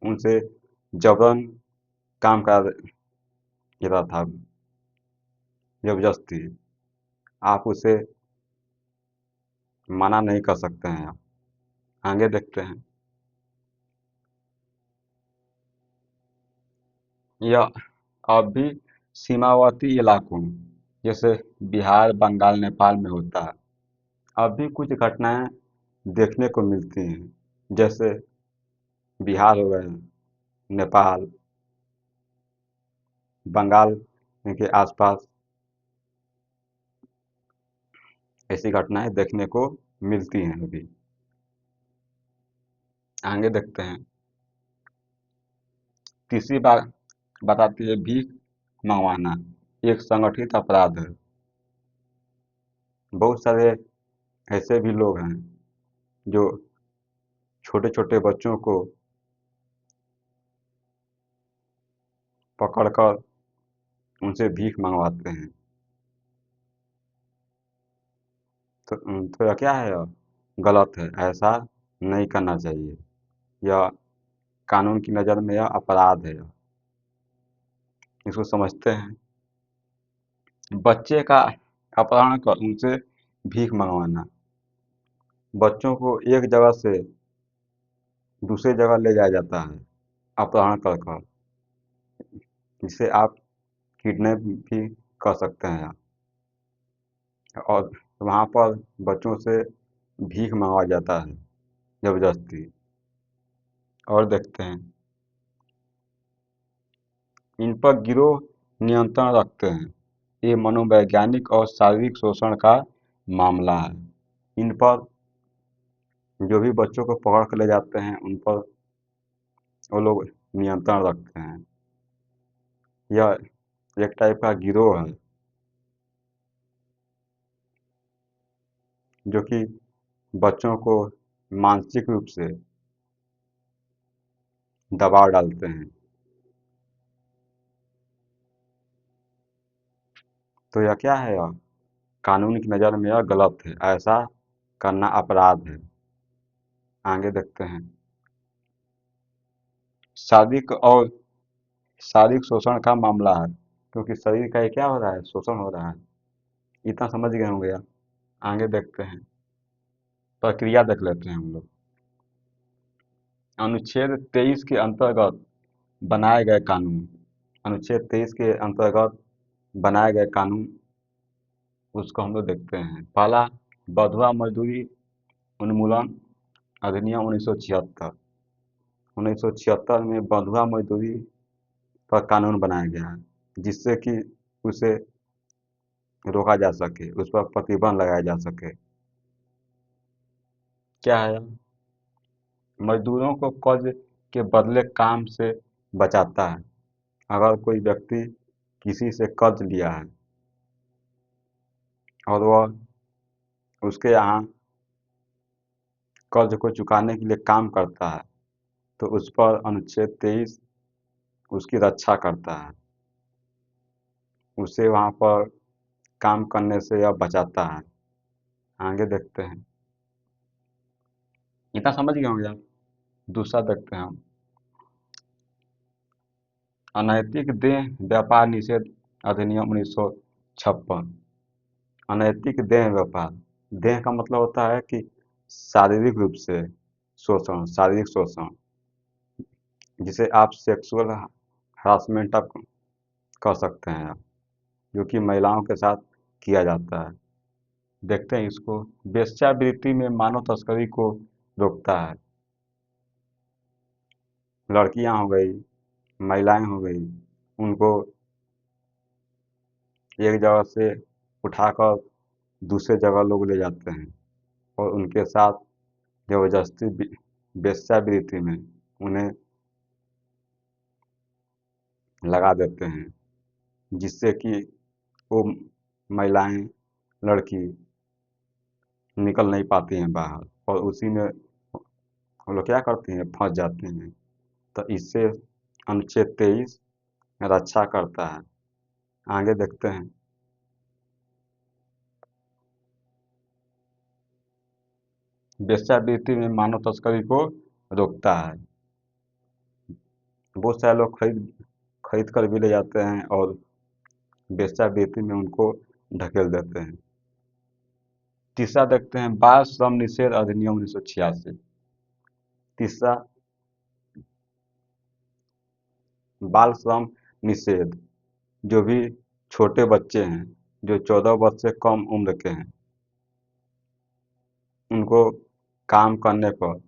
उनसे जबरन काम करा देता था, जबरदस्ती। आप उसे मना नहीं कर सकते हैं। आप आगे देखते हैं। यह अब भी सीमावर्ती इलाकों जैसे बिहार, बंगाल, नेपाल में होता है। अब भी कुछ घटनाएं देखने को मिलती हैं, जैसे बिहार हो गए, नेपाल, बंगाल के आसपास ऐसी घटनाएं देखने को मिलती हैं अभी। आगे देखते हैं। तीसरी बात बताती है भीख मंगवाना एक संगठित अपराध है। बहुत सारे ऐसे भी लोग हैं जो छोटे छोटे बच्चों को पकड़कर उनसे भीख मंगवाते हैं। तो यह क्या है? यह गलत है, ऐसा नहीं करना चाहिए। यह कानून की नज़र में यह अपराध है। इसको समझते हैं। बच्चे का अपहरण कर उनसे भीख मंगवाना, बच्चों को एक जगह से दूसरे जगह ले जाया जाता है अपहरण कर कर, जिसे आप किडनैप भी कर सकते हैं। और वहाँ पर बच्चों से भीख मंगवाया जाता है जबरदस्ती। और देखते हैं। इन पर गिरोह नियंत्रण रखते हैं। ये मनोवैज्ञानिक और शारीरिक शोषण का मामला है। इन पर जो भी बच्चों को पकड़ कर ले जाते हैं, उन पर वो लोग नियंत्रण रखते हैं। यह एक टाइप का गिरोह है जो कि बच्चों को मानसिक रूप से दबाव डालते हैं। तो यह क्या है? यह कानून की नज़र में यह गलत है, ऐसा करना अपराध है। आगे देखते हैं। शारीरिक और शारीरिक शोषण का मामला है, क्योंकि शरीर का ये क्या हो रहा है? शोषण हो रहा है। इतना समझ गए होंगे आप। आगे देखते हैं। प्रक्रिया देख लेते हैं हम लोग। अनुच्छेद 23 के अंतर्गत बनाए गए कानून। अनुच्छेद 23 के अंतर्गत बनाए गए कानून, उसको हम लोग देखते हैं। पहला, बंधुआ मजदूरी उन्मूलन अधिनियम 1976। 1976 में बंधुआ मजदूरी पर कानून बनाया गया है, जिससे कि उसे रोका जा सके, उस पर प्रतिबंध लगाया जा सके। क्या है? मजदूरों को कर्ज के बदले काम से बचाता है। अगर कोई व्यक्ति किसी से कर्ज लिया है और वह उसके यहाँ कर्ज को चुकाने के लिए काम करता है, तो उस पर अनुच्छेद 23 उसकी रक्षा करता है। उसे वहाँ पर काम करने से यह बचाता है। आगे देखते हैं। इतना समझ गए होंगे आप। दूसरा देखते हैं हम। अनैतिक देह व्यापार निषेध अधिनियम 1956। अनैतिक देह व्यापार, देह का मतलब होता है कि शारीरिक रूप से शोषण, शारीरिक शोषण, जिसे आप सेक्सुअल हरासमेंट आप कर सकते हैं आप, जो कि महिलाओं के साथ किया जाता है। देखते हैं इसको। वेश्यावृत्ति में मानव तस्करी को रोकता है। लड़कियां हो गई, महिलाएं हो गई, उनको एक जगह से उठाकर दूसरे जगह लोग ले जाते हैं और उनके साथ जबरदस्ती वेश्यावृत्ति में उन्हें लगा देते हैं, जिससे कि वो महिलाएं, लड़की निकल नहीं पाती हैं बाहर, और उसी में वो लोग क्या करती हैं? फंस जाती हैं। तो इससे अनुच्छेद 23 रक्षा करता है। आगे देखते हैं। वेश्यावृत्ति में मानव तस्करी को रोकता है। बहुत सारे लोग खरीद कर भी ले जाते हैं और वेश्या वृत्ति में उनको ढकेल देते हैं। तीसरा देखते हैं बाल श्रम निषेध अधिनियम 1986। तीसरा, बाल श्रम निषेध, जो भी छोटे बच्चे हैं जो 14 वर्ष से कम उम्र के हैं, उनको काम करने पर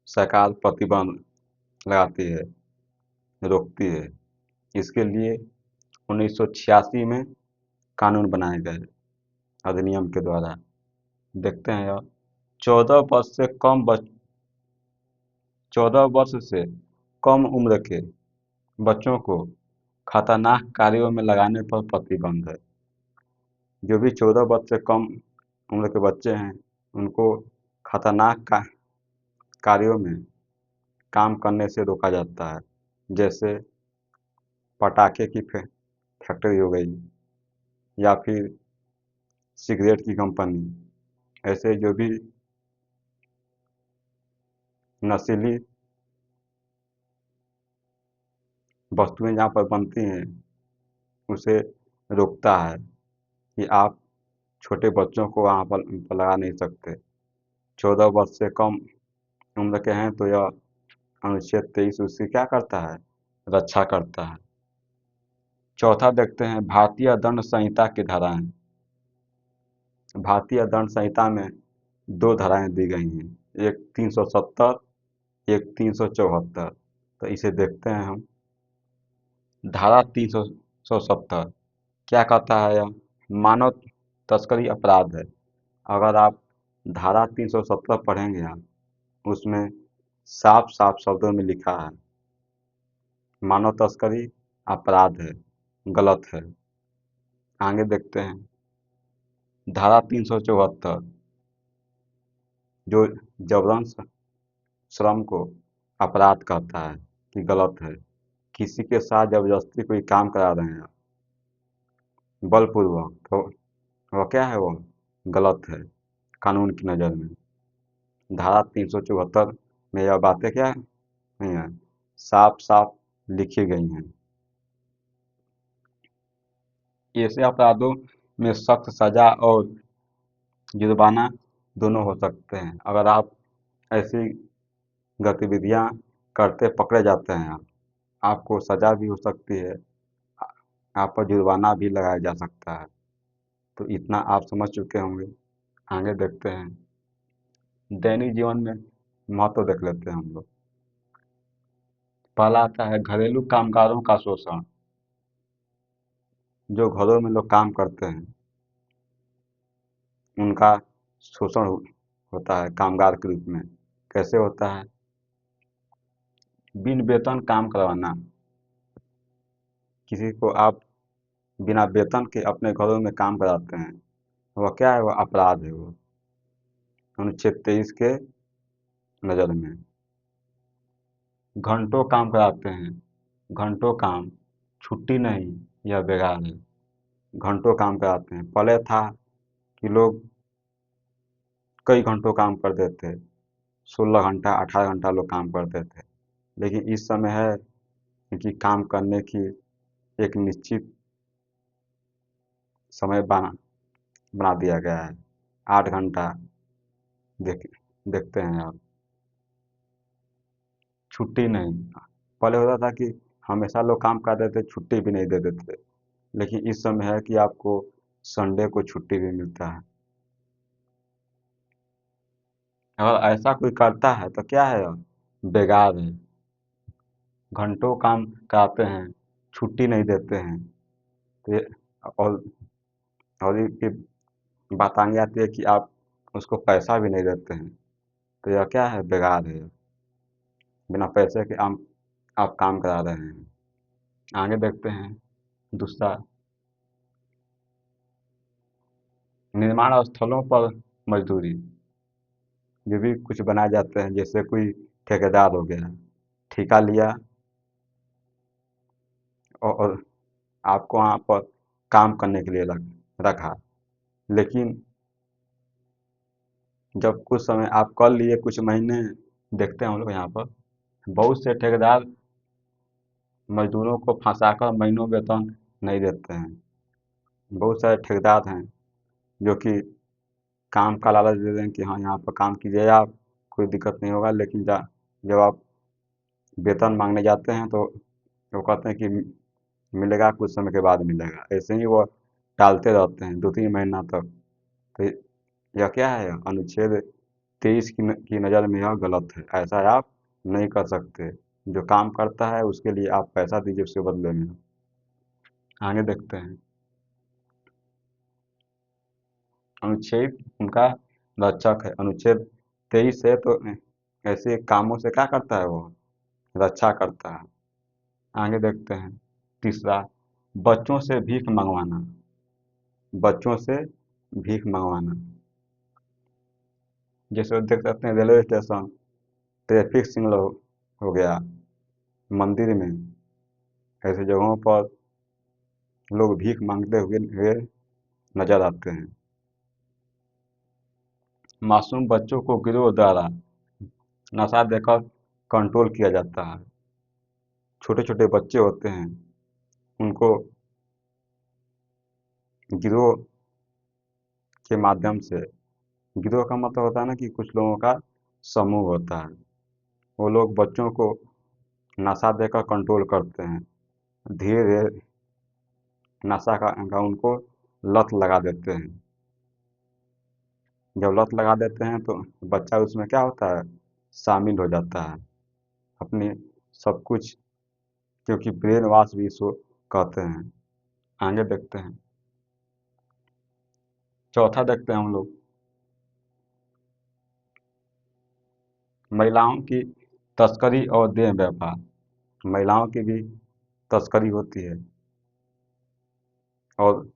सरकार प्रतिबंध लगाती है, रोकती है। इसके लिए 1986 में कानून बनाए गए अधिनियम के द्वारा। देखते हैं यह 14 वर्ष से कम 14 वर्ष से कम उम्र के बच्चों को खतरनाक कार्यों में लगाने पर प्रतिबंध है। जो भी 14 वर्ष से कम उम्र के बच्चे हैं उनको खतरनाक कार्यों में काम करने से रोका जाता है। जैसे पटाखे की फैक्ट्री हो गई या फिर सिगरेट की कंपनी, ऐसे जो भी नशीली वस्तुएं जहाँ पर बनती हैं उसे रोकता है कि आप छोटे बच्चों को वहाँ पर लगा नहीं सकते। 14 वर्ष से कम उम्र के हैं तो यह अनुच्छेद 23 उसकी क्या करता है, रक्षा करता है। चौथा देखते हैं भारतीय दंड संहिता की धाराएं। भारतीय दंड संहिता में दो धाराएं दी गई हैं, एक 370, एक 374। तो इसे देखते हैं हम। धारा 370 क्या कहता है? यह मानव तस्करी अपराध है। अगर आप धारा 370 पढ़ेंगे आप, उसमें साफ साफ शब्दों में लिखा है मानव तस्करी अपराध है, गलत है। आगे देखते हैं धारा 374, जो जबरन श्रम को अपराध कहता है कि गलत है। किसी के साथ जबरदस्ती कोई काम करा रहे हैं बलपूर्वक, तो वह क्या है, वो गलत है कानून की नज़र में। धारा 374 में यह बातें क्या नहीं है, साफ साफ लिखी गई हैं। ऐसे अपराधों में सख्त सजा और जुर्माना दोनों हो सकते हैं। अगर आप ऐसी गतिविधियां करते पकड़े जाते हैं आपको सजा भी हो सकती है, आप पर जुर्माना भी लगाया जा सकता है। तो इतना आप समझ चुके होंगे। आगे देखते हैं दैनिक जीवन में महत्व देख लेते हैं हम लोग। पहला आता है घरेलू कामगारों का शोषण। जो घरों में लोग काम करते हैं उनका शोषण होता है कामगार के रूप में। कैसे होता है? बिन वेतन काम करवाना। किसी को आप बिना वेतन के अपने घरों में काम कराते हैं, वह क्या है, वह अपराध है। वो अनुच्छेद 23 के नज़र में। घंटों काम कराते हैं। घंटों काम, छुट्टी नहीं, यह बेकार है। घंटों काम कराते हैं। पहले था कि लोग कई घंटों काम करते थे, 16 घंटा 18 घंटा लोग काम करते थे। लेकिन इस समय है कि काम करने की एक निश्चित समय बना दिया गया है। 8 घंटा देखते हैं आप। छुट्टी नहीं। पहले होता था कि हमेशा लोग काम करते थे, छुट्टी भी नहीं देते थे। लेकिन इस समय है कि आपको संडे को छुट्टी भी मिलता है। अगर ऐसा कोई करता है तो क्या है, बेकार है। घंटों काम कराते हैं, छुट्टी नहीं देते हैं। तो और ये बात आगे आती है कि आप उसको पैसा भी नहीं देते हैं। तो यह क्या है, बेकार है। बिना पैसे के आप काम करा रहे हैं। आगे देखते हैं दूसरा, निर्माण स्थलों पर मजदूरी। जो भी कुछ बनाए जाते हैं, जैसे कोई ठेकेदार हो गया, ठेका लिया और आपको वहाँ पर काम करने के लिए रखा। लेकिन जब कुछ समय आप कर लिए, कुछ महीने देखते हैं हम लोग यहाँ पर बहुत से ठेकेदार मजदूरों को फंसाकर महीनों वेतन नहीं देते हैं। बहुत सारे ठेकेदार हैं जो कि काम का लालच दे दें कि हाँ यहाँ पर काम कीजिए आप, कोई दिक्कत नहीं होगा, लेकिन जब आप वेतन मांगने जाते हैं तो वो कहते हैं कि मिलेगा, कुछ समय के बाद मिलेगा, ऐसे ही वो टालते रहते हैं 2-3 महीना तक। तो यह क्या है, अनुच्छेद 23 की नज़र में यह गलत है। ऐसा आप नहीं कर सकते। जो काम करता है उसके लिए आप पैसा दीजिए उसके बदले में। आगे देखते हैं। अनुच्छेद उनका रक्षक है। अनुच्छेद 23 है तो ऐसे कामों से क्या करता है वो, रक्षा करता है। आगे देखते हैं। तीसरा, बच्चों से भीख मंगवाना। बच्चों से भीख मंगवाना, जैसे देख सकते हैं रेलवे स्टेशन, ट्रैफिक सिग्नल हो गया, मंदिर में, ऐसे जगहों पर लोग भीख मांगते हुए नजर आते हैं। मासूम बच्चों को गिरोह द्वारा नशा देकर कंट्रोल किया जाता है। छोटे छोटे बच्चे होते हैं, उनको गिरोह के माध्यम से, गिरोह का मतलब होता है ना कि कुछ लोगों का समूह होता है, वो लोग बच्चों को नशा देकर कंट्रोल करते हैं। धीरे धीरे नशा का उनको लत लगा देते हैं। जब लत लगा देते हैं तो बच्चा उसमें क्या होता है, शामिल हो जाता है अपनी सब कुछ, क्योंकि ब्रेन वॉश भी इसको कहते हैं। आगे देखते हैं। चौथा देखते हैं हम लोग, महिलाओं की तस्करी और देह व्यापार। महिलाओं की भी तस्करी होती है और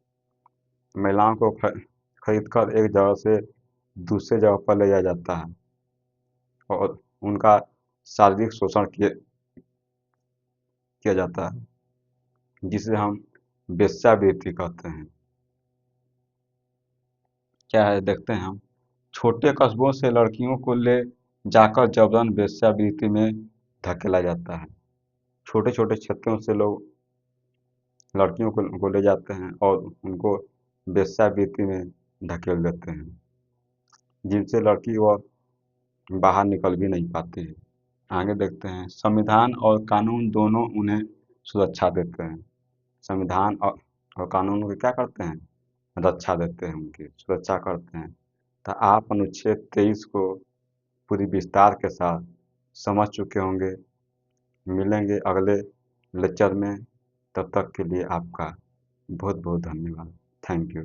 महिलाओं को खरीद कर एक जगह से दूसरे जगह पर ले जाया जाता है और उनका शारीरिक शोषण किया जाता है, जिसे हम वेश्यावृत्ति कहते हैं। क्या है देखते हैं हम। छोटे कस्बों से लड़कियों को ले जाकर जबरन वेश्यावृत्ति में धकेला जाता है। छोटे छोटे क्षेत्रों से लोग लड़कियों को ले जाते हैं और उनको वेश्यावृत्ति में धकेल देते हैं, जिनसे लड़की वह बाहर निकल भी नहीं पाती है। आगे देखते हैं। संविधान और कानून दोनों उन्हें सुरक्षा देते हैं। संविधान और कानून को क्या करते हैं, रक्षा देते हैं, उनकी सुरक्षा करते हैं। तो आप अनुच्छेद 23 को पूरी विस्तार के साथ समझ चुके होंगे। मिलेंगे अगले लेक्चर में, तब तक के लिए आपका बहुत बहुत धन्यवाद। Thank you.